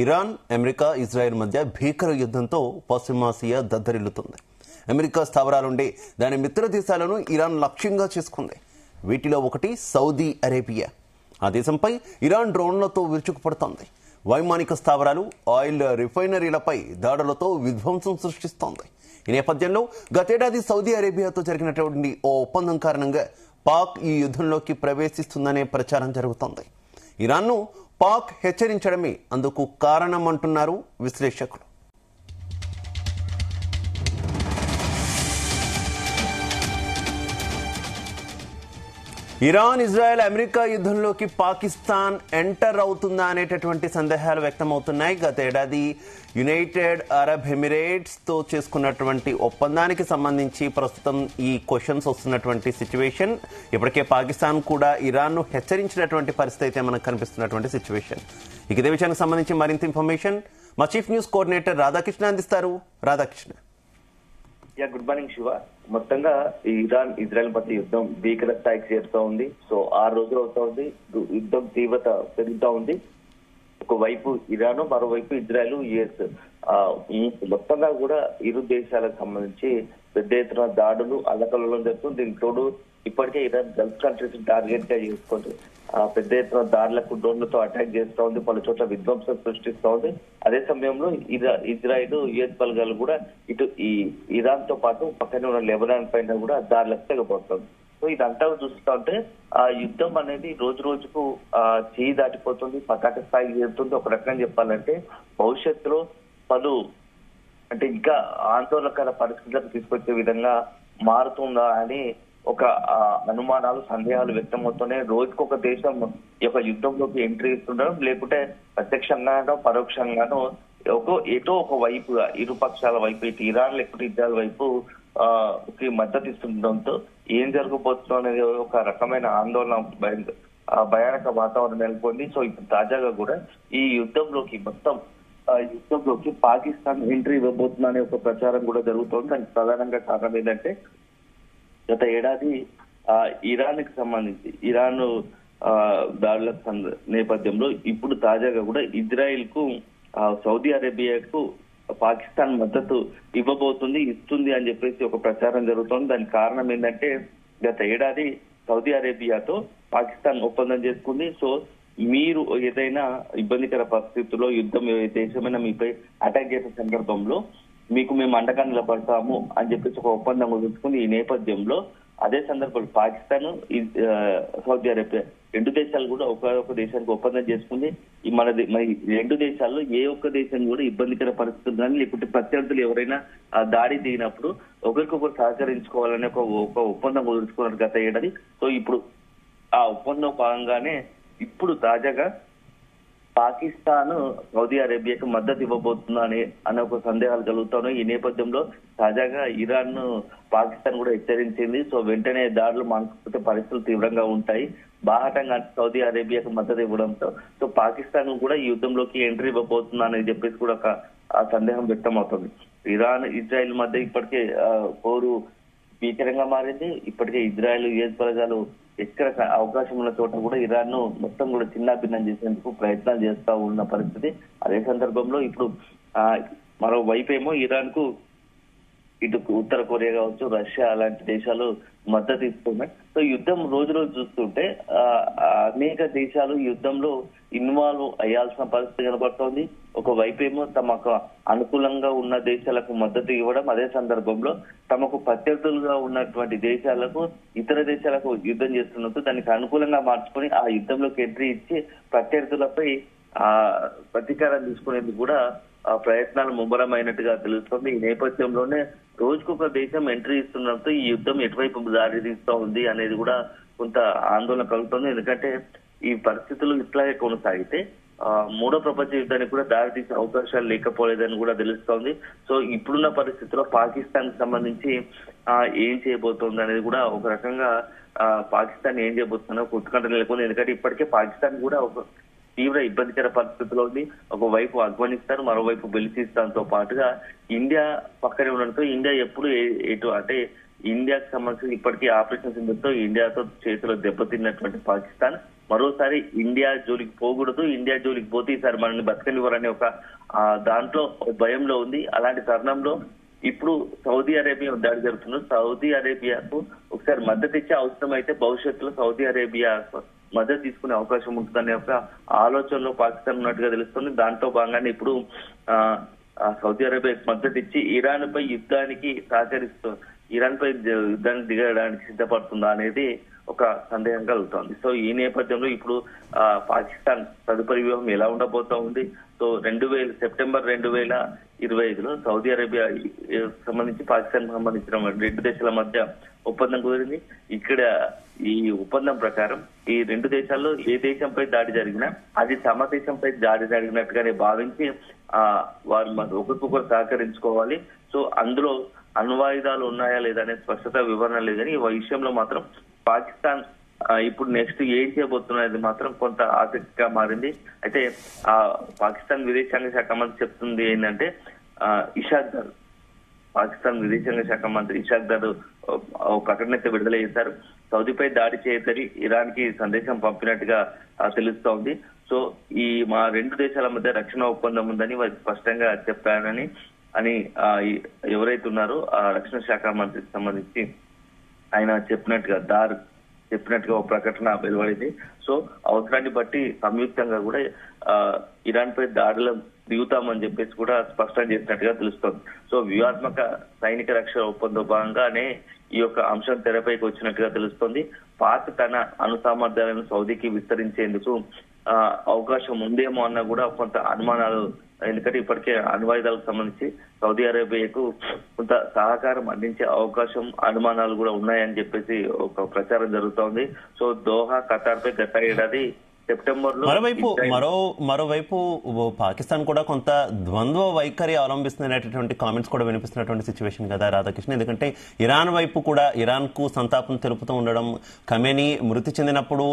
Iran, America, Israel మధ్య భీకర యుద్ధంతో పశ్చిమాసియా దద్దరిల్లుతుంది. అమెరికా స్థావరాలుండే దాని మిత్ర దేశాలను ఇరాన్ లక్ష్యంగా చేసుకుంది. వీటిలో ఒకటి సౌదీ అరేబియా. ఆ దేశంపై ఇరాన్ డ్రోన్లతో విరుచుకుపడుతోంది. వైమానిక స్థావరాలు, ఆయిల్ రిఫైనరీలపై దాడులతో విధ్వంసం సృష్టిస్తోంది. ఈ నేపథ్యంలో గతేడాది సౌదీ అరేబియాతో జరిగినటువంటి ఓ ఒప్పందం కారణంగా పాక్ ఈ యుద్ధంలోకి ప్రవేశిస్తుందనే ప్రచారం జరుగుతోంది. ఇరాన్ను పాక్ హెచ్చరించడమే అందుకు కారణమంటున్నారు విశ్లేషకులు. ఇరాన్, ఇజ్రాయెల్, అమెరికా యుద్ధంలోకి పాకిస్తాన్ ఎంటర్ అవుతుందా అనేటటువంటి సందేహాలు వ్యక్తమవుతున్నాయి. గత ఏడాది యునైటెడ్ అరబ్ ఎమిరేట్స్ తో చేసుకున్నటువంటి ఒప్పందానికి సంబంధించి ప్రస్తుతం ఈ క్వశ్చన్స్ వస్తున్నటువంటి సిచ్యువేషన్. ఇప్పటికే పాకిస్తాన్ కూడా ఇరాన్ను హెచ్చరించినటువంటి పరిస్థితి అయితే మనకు కనిపిస్తున్నటువంటి సిచ్యువేషన్. ఇదే విషయానికి సంబంధించి మరింత ఇన్ఫర్మేషన్ మా చీఫ్ న్యూస్ కోఆర్డినేటర్ రాధాకృష్ణ అందిస్తారు. రాధాకృష్ణ. Good morning Shiva. మొత్తంగా ఇరాన్ ఇజ్రాయెల్ మధ్య యుద్ధం భీకర స్థాయికి చేరుతా ఉంది. సో 6 రోజులు అవుతా ఉంది. యుద్ధం తీవ్రత పెరుగుతా ఉంది. ఒకవైపు ఇరాన్, మరోవైపు ఇజ్రాయెల్, యుఎస్. మొత్తంగా కూడా ఇరు దేశాలకు సంబంధించి పెద్ద ఎత్తున దాడులు అల్లకల్లోలం జరుగుతుంది. దీనికి తోడు ఇప్పటికే ఇరాన్ గల్ఫ్ కంట్రీస్ టార్గెట్ గా చేసుకుంటూ పెద్ద ఎత్తున దాడులకు డ్రోన్లతో అటాక్ చేస్తూ ఉంది. పలు చోట్ల విధ్వంసం సృష్టిస్తూ ఉంది. అదే సమయంలో ఇజ్రాయిల్, యుఎస్ బలగాలు కూడా ఇటు ఈ ఇరాన్ తో పాటు పక్కనే ఉన్న లెబనాన్ పైన కూడా దాడులకు తెగబోతుంది. సో ఇదంతా చూస్తూ ఉంటే ఆ యుద్ధం అనేది రోజు రోజుకు చేయి దాటిపోతుంది, పతాక స్థాయికి చేరుతుంది. ఒక రకంగా చెప్పాలంటే భవిష్యత్తులో పలు అంటే ఇంకా ఆందోళనకర పరిస్థితులకు తీసుకొచ్చే విధంగా మారుతుందా అని ఒక అనుమానాలు, సందేహాలు వ్యక్తమవుతున్నాయి. రోజుకొక దేశం యొక్క యుద్ధంలోకి ఎంట్రీ ఇస్తుండడం, లేకుంటే ప్రత్యక్షంగానో పరోక్షంగానో ఎటో ఒక వైపుగా ఇరు పక్షాల వైపు, ఇటు ఇరాన్ లేకుంటే ఇజ్రాయెల్ వైపు మద్దతు ఇస్తుండడంతో ఏం జరగబోతుందో అనేది ఒక రకమైన ఆందోళన, భయానక వాతావరణం నెలకొంది. సో ఇప్పుడు తాజాగా కూడా ఈ యుద్ధంలోకి పాకిస్తాన్ ఎంట్రీ ఇవ్వబోతుందా అనే ఒక ప్రచారం కూడా జరుగుతోంది. దానికి ప్రధానంగా కారణం ఏంటంటే గత ఏడాది ఇరాన్ కి సంబంధించి ఇరాన్ దాడుల నేపథ్యంలో ఇప్పుడు తాజాగా కూడా ఇజ్రాయిల్ కు, సౌదీ అరేబియాకు పాకిస్తాన్ మద్దతు ఇస్తుంది అని చెప్పేసి ఒక ప్రచారం జరుగుతోంది. దానికి కారణం ఏంటంటే గత ఏడాది సౌదీ అరేబియాతో పాకిస్తాన్ ఒప్పందం చేసుకుంది. సో మీరు ఏదైనా ఇబ్బందికర పరిస్థితుల్లో యుద్ధం దేశమైనా మీపై అటాక్ చేసే సందర్భంలో మీకు మేము అండగా నిలబడతాము అని చెప్పేసి ఒక ఒప్పందం కుదుర్చుకుంది. ఈ నేపథ్యంలో అదే సందర్భంలో పాకిస్తాన్, సౌదీ అరేబియా రెండు దేశాలు కూడా ఒక దేశానికి ఒప్పందం చేసుకుంది. మన రెండు దేశాల్లో ఏ ఒక్క దేశం కూడా ఇబ్బందికర పరిస్థితులు కానీ లేకుంటే ప్రత్యర్థులు ఎవరైనా దాడి దిగినప్పుడు ఒకరికొకరు సహకరించుకోవాలనే ఒక ఒప్పందం కుదుర్చుకున్నారు గత ఏడాది. సో ఇప్పుడు ఆ ఒప్పందం భాగంగానే ఇప్పుడు తాజాగా పాకిస్తాన్ సౌదీ అరేబియాకు మద్దతు ఇవ్వబోతుందా అనే ఒక సందేహాలు కలుగుతున్నాయి. ఈ నేపథ్యంలో తాజాగా ఇరాన్ పాకిస్తాన్ కూడా హెచ్చరించింది. సో వెంటనే దాడులు మానుకుంటే పరిస్థితులు తీవ్రంగా ఉంటాయి, బాహటంగా సౌదీ అరేబియాకు మద్దతు ఇవ్వడంతో సో పాకిస్తాన్ కూడా ఈ యుద్ధంలోకి ఎంట్రీ ఇవ్వబోతుందా అని చెప్పేసి కూడా ఒక సందేహం వ్యక్తం అవుతుంది. ఇరాన్, ఇజ్రాయెల్ మధ్య ఇప్పటికే పోరు భీకరంగా మారింది. ఇప్పటికే ఇజ్రాయెల్, యుఎస్ బలగాలు ఎక్కడ అవకాశం ఉన్న చోట కూడా ఇరాన్ ను మొత్తం కూడా చిన్నాభిన్నం చేసేందుకు ప్రయత్నాలు చేస్తా ఉన్న పరిస్థితి. అదే సందర్భంలో ఇప్పుడు మరోవైపు ఏమో ఇరాన్ కు ఇటు ఉత్తర కొరియా కావచ్చు, రష్యా అలాంటి దేశాలు మద్దతు ఇస్తున్నాయి. సో యుద్ధం రోజు రోజు చూస్తుంటే అనేక దేశాలు యుద్ధంలో ఇన్వాల్వ్ అయ్యాల్సిన పరిస్థితి కనబడుతోంది. ఒకవైపు ఏమో తమకు అనుకూలంగా ఉన్న దేశాలకు మద్దతు ఇవ్వడం, అదే సందర్భంలో తమకు ప్రత్యర్థులుగా ఉన్నటువంటి దేశాలకు, ఇతర దేశాలకు యుద్ధం చేస్తున్నట్టు దానికి అనుకూలంగా మార్చుకొని ఆ యుద్ధంలోకి ఎంట్రీ ఇచ్చి ప్రత్యర్థులపై ప్రతీకారం తీసుకునేందుకు కూడా ప్రయత్నాలు ముమ్మరమైనట్టుగా తెలుస్తోంది. ఈ నేపథ్యంలోనే రోజుకొక దేశం ఎంట్రీ ఇస్తున్నట్టు ఈ యుద్ధం ఎటువైపు దారి తీస్తూ ఉంది అనేది కూడా కొంత ఆందోళన కలుగుతుంది. ఎందుకంటే ఈ పరిస్థితులు ఇట్లాగే కొనసాగితే మూడో ప్రపంచ యుద్ధానికి కూడా దారి తీసే అవకాశాలు లేకపోలేదని కూడా తెలుస్తోంది. సో ఇప్పుడున్న పరిస్థితుల్లో పాకిస్తాన్ కి సంబంధించి ఏం చేయబోతోంది అనేది కూడా ఒక రకంగా పాకిస్తాన్ ఏం చేయబోతుందో ఉత్కంఠ నెలకొంది. ఎందుకంటే ఇప్పటికే పాకిస్తాన్ కూడా ఒక తీవ్ర ఇబ్బందికర పరిస్థితుల్లో ఉంది. ఒకవైపు ఆఫ్ఘనిస్తాన్, మరోవైపు బెలిచిస్తాన్ తో పాటుగా ఇండియా పక్కనే ఉండడంతో ఇండియా ఎప్పుడు ఎటు అంటే ఇండియాకి సంబంధించి ఇప్పటికీ ఆపరేషన్ సింధూర్తో ఇండియాతో చేతిలో దెబ్బతిన్నటువంటి పాకిస్తాన్ మరోసారి ఇండియా జోలికి పోకూడదు, ఇండియా జోలికి పోతే ఈసారి మనల్ని బతకనివ్వరనే ఒక దాంట్లో భయంలో ఉంది. అలాంటి తరుణంలో ఇప్పుడు సౌదీ అరేబియా దాడి జరుగుతుంది. సౌదీ అరేబియాకు ఒకసారి మద్దతు ఇచ్చే అవసరం అయితే భవిష్యత్తులో సౌదీ అరేబియా మద్దతు తీసుకునే అవకాశం ఉంటుందనే ఒక ఆలోచనలో పాకిస్తాన్ ఉన్నట్టుగా తెలుస్తుంది. దాంట్లో భాగంగానే ఇప్పుడు సౌదీ అరేబియా మద్దతు ఇచ్చి ఇరాన్ పై యుద్ధానికి సహకరిస్తూ ఇరాన్ పై యుద్ధానికి దిగడానికి సిద్ధపడుతుందా అనేది ఒక సందేహం కలుగుతోంది. సో ఈ నేపథ్యంలో ఇప్పుడు పాకిస్తాన్ తదుపరి వ్యూహం ఎలా ఉండబోతా ఉంది. సో సెప్టెంబర్ 2025లో సౌదీ అరేబియా సంబంధించి పాకిస్తాన్ సంబంధించిన రెండు దేశాల మధ్య ఒప్పందం కుదిరింది. ఇక్కడ ఈ ఒప్పందం ప్రకారం ఈ రెండు దేశాల్లో ఏ దేశంపై దాడి జరిగినా అది తమ దేశంపై దాడి జరిగినట్టుగానే భావించి వారు ఒకరికొకరు సహకరించుకోవాలి. సో అందులో అణ్వాయుధాలు ఉన్నాయా లేదా అనే స్పష్టత వివరణ లేదని ఈ విషయంలో మాత్రం పాకిస్తాన్ ఇప్పుడు నెక్స్ట్ ఏం చేయబోతున్నది మాత్రం కొంత ఆసక్తిగా మారింది. అయితే పాకిస్తాన్ విదేశాంగ శాఖ మంత్రి చెప్తుంది ఏంటంటే ఇషాక్ దార్, పాకిస్తాన్ విదేశాంగ శాఖ మంత్రి ఇషాక్ దార్ ప్రకటన అయితే విడుదల చేశారు. సౌదీపై దాడి చేయదని ఇరాన్ కి సందేశం పంపినట్టుగా తెలుస్తోంది. సో మా రెండు దేశాల మధ్య రక్షణ ఒప్పందం ఉందని వారు స్పష్టంగా చెప్పారని ఎవరైతే ఉన్నారో ఆ రక్షణ శాఖ మంత్రికి సంబంధించి ఆయన చెప్పినట్టుగా ఒక ప్రకటన వెలువడింది. సో అవసరాన్ని బట్టి సంయుక్తంగా కూడా ఇరాన్ పై దాడులు దిగుతామని చెప్పేసి కూడా స్పష్టం చేసినట్టుగా తెలుస్తోంది. సో వ్యూహాత్మక సైనిక రక్షణ ఒప్పందం భాగంగానే ఈ యొక్క అంశం తెరపైకి వచ్చినట్టుగా తెలుస్తోంది. పాక్ తన అణు సామర్థ్యాలను సౌదీకి విస్తరించేందుకు అవకాశం ఉందేమో అన్న కూడా కొంత అనుమానాలు. ఎందుకంటే ఇప్పటికే అణ్వాయుధాలకు సంబంధించి సౌదీ అరేబియాకు కొంత సహకారం అందించే అవకాశం అనుమానాలు కూడా ఉన్నాయని చెప్పేసి ఒక ప్రచారం జరుగుతోంది. సో దోహా ఖతార్ పై గత ఏడాది సెప్టెంబర్ లో మరోవైపు పాకిస్తాన్ కూడా కొంత ద్వంద్వ వైఖరి అవలంబిస్తున్నటువంటి కామెంట్స్ కూడా వినిపిస్తున్నటువంటి సిచ్యువేషన్ కదా రాధాకృష్ణ. ఎందుకంటే ఇరాన్ వైపు కూడా ఇరాన్ కు సంతాపం తెలుపుతూ ఉండడం, ఖమేనీ మృతి చెందినప్పుడు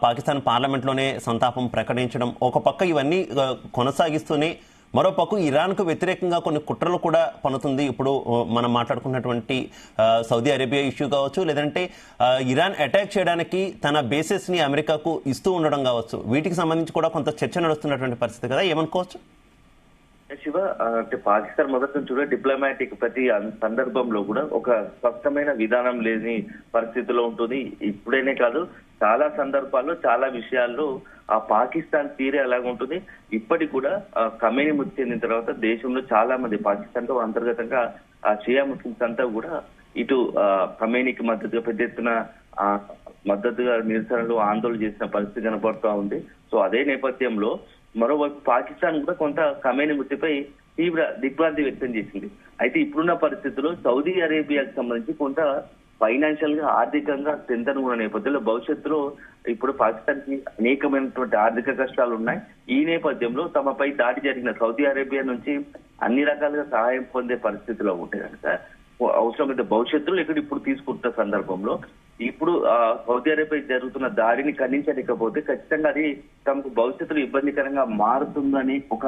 పాకిస్తాన్ పార్లమెంట్ లోనే సంతాపం ప్రకటించడం ఒక పక్క ఇవన్నీ కొనసాగిస్తూనే మరోపక్క ఇరాన్ కు వ్యతిరేకంగా కొన్ని కుట్రలు కూడా పనుతుంది. ఇప్పుడు మనం మాట్లాడుకున్నటువంటి సౌదీ అరేబియా ఇష్యూ కావచ్చు, లేదంటే ఇరాన్ అటాక్ చేయడానికి తన బేసెస్ ని అమెరికాకు ఇస్తూ ఉండడం కావచ్చు, వీటికి సంబంధించి కూడా కొంత చర్చ నడుస్తున్నటువంటి పరిస్థితి కదా, ఏమనుకోవచ్చు? శివ, అంటే పాకిస్తాన్ మొదటి నుంచి కూడా డిప్లొమాటిక్ ప్రతి సందర్భంలో కూడా ఒక స్పష్టమైన విధానం లేని పరిస్థితిలో ఉంటుంది. ఇప్పుడేనే కాదు, చాలా సందర్భాల్లో చాలా విషయాల్లో ఆ పాకిస్తాన్ తీరే అలాగుంటుంది. ఇప్పటికి కూడా ఖమేనీ మృతి చెందిన తర్వాత దేశంలో చాలా మంది పాకిస్తాన్ లో అంతర్గతంగా షియా ముస్లిమ్స్ అంతా కూడా ఇటు ఖమేనీకి మద్దతుగా పెద్ద ఎత్తున మద్దతుగా నిరసనలు ఆందోళన చేసిన పరిస్థితి కనపడుతూ ఉంది. సో అదే నేపథ్యంలో మరోవైపు పాకిస్తాన్ కూడా కొంత ఖమేనీ మృతిపై తీవ్ర దిగ్భ్రాంతి వ్యక్తం చేసింది. అయితే ఇప్పుడున్న పరిస్థితుల్లో సౌదీ అరేబియాకి సంబంధించి కొంత ఫైనాన్షియల్ గా ఆర్థికంగా స్ట్రెంథన్ ఉన్న నేపథ్యంలో భవిష్యత్తులో ఇప్పుడు పాకిస్తాన్ కి అనేకమైనటువంటి ఆర్థిక కష్టాలు ఉన్నాయి. ఈ నేపథ్యంలో తమపై దాడి జరిగిన సౌదీ అరేబియా నుంచి అన్ని రకాలుగా సహాయం పొందే పరిస్థితిలో ఉంటే కనుక అవసరమైతే భవిష్యత్తులో ఇక్కడ ఇప్పుడు తీసుకుంటున్న సందర్భంలో ఇప్పుడు సౌదీ అరేబియా జరుగుతున్న దాడిని ఖండించలేకపోతే ఖచ్చితంగా అది తమకు భవిష్యత్తులో ఇబ్బందికరంగా మారుతుందని ఒక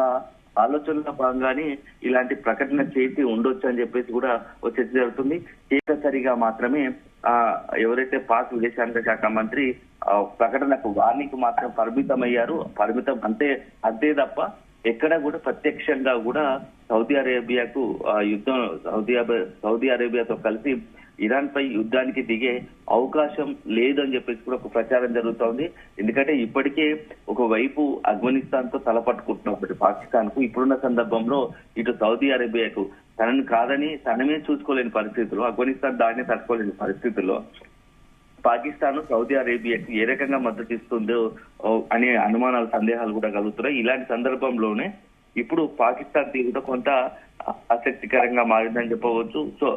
ఆలోచనలో భాగంగానే ఇలాంటి ప్రకటన చేసి ఉండొచ్చు అని చెప్పేసి కూడా ఒక చర్చ జరుగుతుంది. ఏకసరిగా మాత్రమే ఎవరైతే పాక్ విదేశాంగ శాఖ మంత్రి ప్రకటనకు వార్నింగ్ మాత్రం పరిమితం అంతే తప్ప ఎక్కడ కూడా ప్రత్యక్షంగా కూడా సౌదీ అరేబియాకు యుద్ధం సౌదీ అరేబియాతో కలిసి ఇరాన్ పై యుద్ధానికి దిగే అవకాశం లేదని చెప్పేసి కూడా ఒక ప్రచారం జరుగుతోంది. ఎందుకంటే ఇప్పటికే ఒకవైపు ఆఫ్ఘనిస్తాన్ తో తలపట్టుకుంటున్నప్పటి పాకిస్తాన్ కు ఇప్పుడున్న సందర్భంలో ఇటు సౌదీ అరేబియాకు తనని కాదని తనమే చూసుకోలేని పరిస్థితుల్లో, ఆఫ్ఘనిస్తాన్ దాడిని తట్టుకోలేని పరిస్థితుల్లో పాకిస్తాన్ సౌదీ అరేబియాకు ఏ రకంగా మద్దతు ఇస్తుందో అనే అనుమానాలు సందేహాలు కూడా కలుగుతున్నాయి. ఇలాంటి సందర్భంలోనే ఇప్పుడు పాకిస్తాన్ తీరుతో కొంత ఆసక్తికరంగా మారిందని చెప్పవచ్చు. సో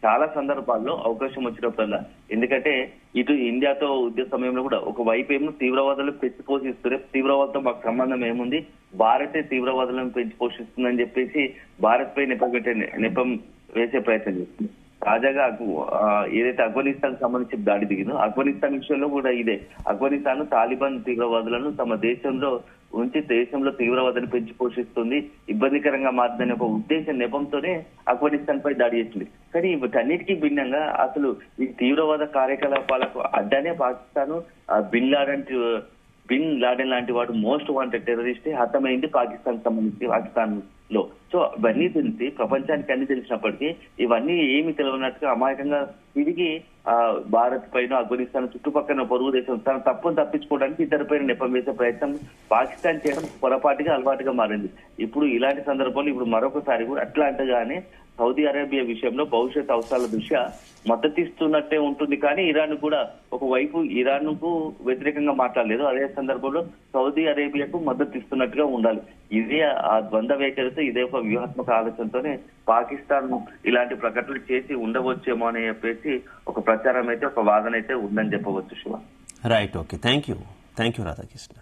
చాలా సందర్భాల్లో అవకాశం వచ్చినప్పుడల్లా, ఎందుకంటే ఇటు ఇండియాతో యుద్ధ సమయంలో కూడా ఒక వైపు ఏమో తీవ్రవాదులు పెంచి పోషిస్తున్నారు, తీవ్రవాదంతో మాకు సంబంధం ఏముంది, భారతే తీవ్రవాదులను పెంచి పోషిస్తుందని చెప్పేసి భారత్ పై నెపం వేసే ప్రయత్నం చేస్తుంది. తాజాగా ఏదైతే ఆఫ్ఘనిస్తాన్ సంబంధించి దాడి దిగిందో ఆఫ్ఘనిస్తాన్ విషయంలో కూడా ఇదే, ఆఫ్ఘనిస్తాన్ తాలిబాన్ తీవ్రవాదులను తమ దేశంలో ఉంచి దేశంలో తీవ్రవాదాన్ని పెంచి పోషిస్తుంది, ఇబ్బందికరంగా మారుతుందనే ఒక ఉద్దేశం నెపంతోనే ఆఫ్ఘనిస్తాన్ పై దాడి చేసింది. కానీ వీటన్నిటికీ భిన్నంగా అసలు ఈ తీవ్రవాద కార్యకలాపాలకు అడ్డానే పాకిస్తాన్. బిన్ లాడెన్ లాంటి వాడు మోస్ట్ వాంటెడ్ టెర్రరిస్ట్ హతమైంది పాకిస్తాన్ లో. సో ఇవన్నీ తెలిసి ప్రపంచానికి అన్ని తెలిసినప్పటికీ ఇవన్నీ ఏమి తెలియనట్టుగా అమాయకంగా తిరిగి భారత్ పైన ఆఫ్ఘనిస్తాన్ చుట్టుపక్కల పొరుగు దేశం తన తప్పును తప్పించుకోవడానికి ఇతర పైన నెపం వేసే ప్రయత్నం పాకిస్తాన్ చేయడం పొరపాటుగా అలవాటుగా మారింది. ఇప్పుడు ఇలాంటి సందర్భంలో ఇప్పుడు మరొకసారి కూడా అట్లాంటిగానే సౌదీ అరేబియా విషయంలో భవిష్యత్ అవసరాల దృష్ట్యా మద్దతిస్తున్నట్టే ఉంటుంది. కానీ ఇరాన్ కూడా ఒకవైపు ఇరాన్ కు వ్యతిరేకంగా మాట్లాడలేదు, అదే సందర్భంలో సౌదీ అరేబియాకు మద్దతు ఇస్తున్నట్టుగా ఉండాలి. ఇదే ఆ ద్వంద్వ వైఖరితో ఇదే ఒక వ్యూహాత్మక ఆలోచనతోనే పాకిస్తాన్ ఇలాంటి ప్రకటనలు చేసి ఉండవచ్చేమో అని చెప్పేసి ఒక ప్రచారం అయితే, ఒక వాదన అయితే ఉందని చెప్పవచ్చు Shiva. Right, okay, thank you Radhakrishna.